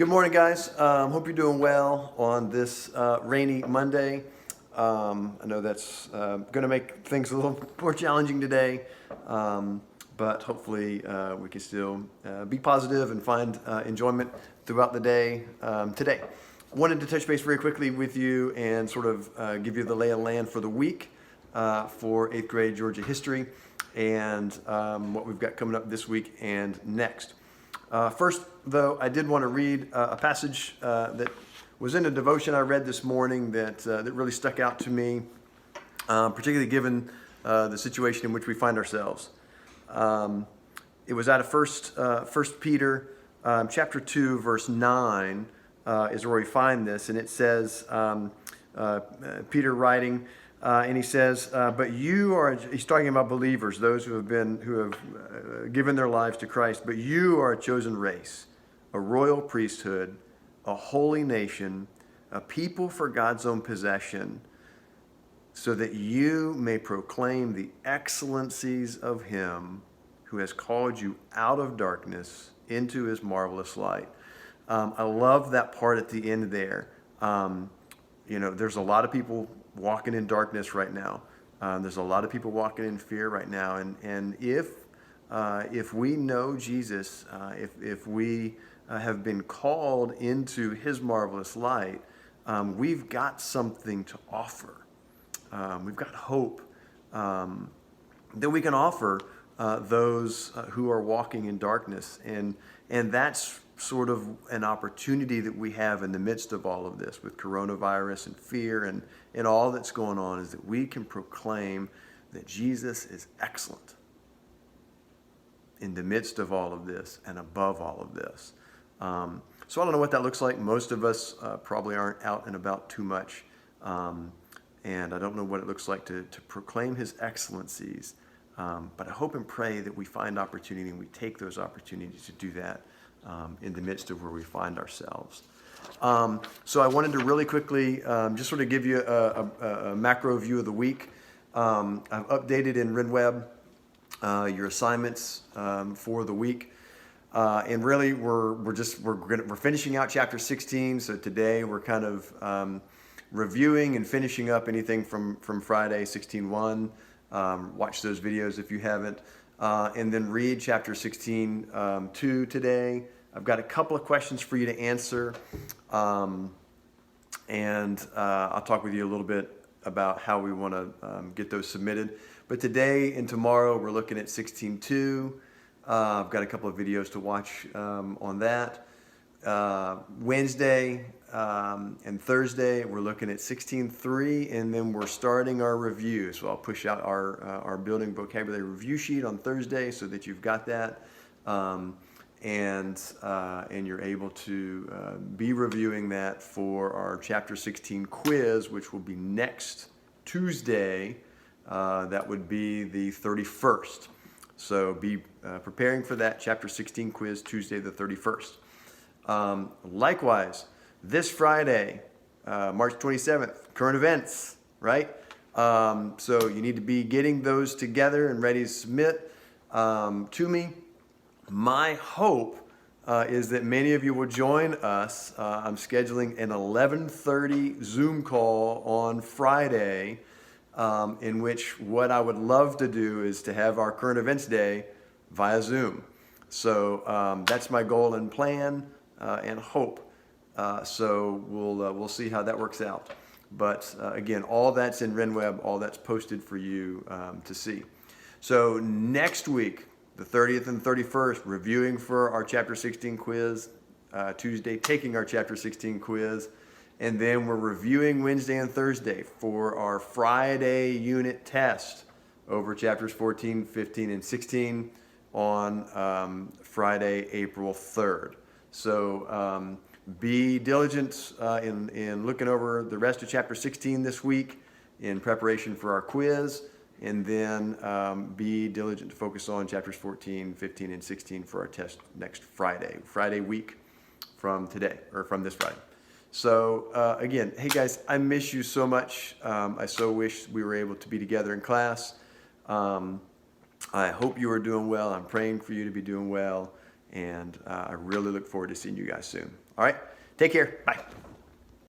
Good morning, guys. Hope you're doing well on this rainy Monday. I know that's going to make things a little more challenging today, but hopefully we can still be positive and find enjoyment throughout the day today. I wanted to touch base very quickly with you and sort of give you the lay of the land for the week for 8th grade Georgia history and what we've got coming up this week and next. First, though, I did want to read a passage that was in a devotion I read this morning that really stuck out to me, particularly given the situation in which we find ourselves. It was out of First Peter chapter 2, verse 9 is where we find this, and it says, Peter writing, and he says, but you are, he's talking about believers, those who have given their lives to Christ, but you are a chosen race, a royal priesthood, a holy nation, a people for God's own possession, so that you may proclaim the excellencies of him who has called you out of darkness into his marvelous light. I love that part at the end there. There's a lot of people walking in darkness right now. There's a lot of people walking in fear right now. And if we know Jesus, if we have been called into his marvelous light, we've got something to offer. We've got hope that we can offer those who are walking in darkness. And that's sort of an opportunity that we have in the midst of all of this with coronavirus and fear and all that's going on, is that we can proclaim that Jesus is excellent in the midst of all of this and above all of this. So I don't know what that looks like. Most of us probably aren't out and about too much. And I don't know what it looks like to proclaim his excellencies. But I hope and pray that we find opportunity and we take those opportunities to do that in the midst of where we find ourselves. So I wanted to really quickly just sort of give you a macro view of the week. I've updated in RenWeb your assignments for the week. And really we're finishing out chapter 16. So today we're kind of reviewing and finishing up anything from Friday 16:1. Watch those videos if you haven't. And then read chapter 16:2 today. I've got a couple of questions for you to answer. And I'll talk with you a little bit about how we want to get those submitted. But today and tomorrow we're looking at 16:2. I've got a couple of videos to watch on that. Wednesday and Thursday we're looking at 16:3, and then we're starting our review. So I'll push out our building vocabulary review sheet on Thursday so that you've got that, and you're able to be reviewing that for our chapter 16 quiz, which will be next Tuesday. That would be the 31st. So be preparing for that chapter 16 quiz Tuesday the 31st. Likewise, this Friday, March 27th, current events, right? So you need to be getting those together and ready to submit to me. My hope is that many of you will join us. I'm scheduling an 11:30 Zoom call on Friday, in which what I would love to do is to have our current events day via Zoom. So that's my goal and plan and hope. So we'll see how that works out. But again, all that's in RenWeb, all that's posted for you to see. So next week, the 30th and 31st, reviewing for our chapter 16 quiz. Tuesday, taking our chapter 16 quiz. And then we're reviewing Wednesday and Thursday for our Friday unit test over chapters 14, 15, and 16 on Friday, April 3rd. So be diligent in looking over the rest of chapter 16 this week in preparation for our quiz, and then be diligent to focus on chapters 14, 15, and 16 for our test next Friday week from today, or from this Friday. So again, hey guys, I miss you so much. I so wish we were able to be together in class. I hope you are doing well. I'm praying for you to be doing well. And I really look forward to seeing you guys soon. All right, take care. Bye.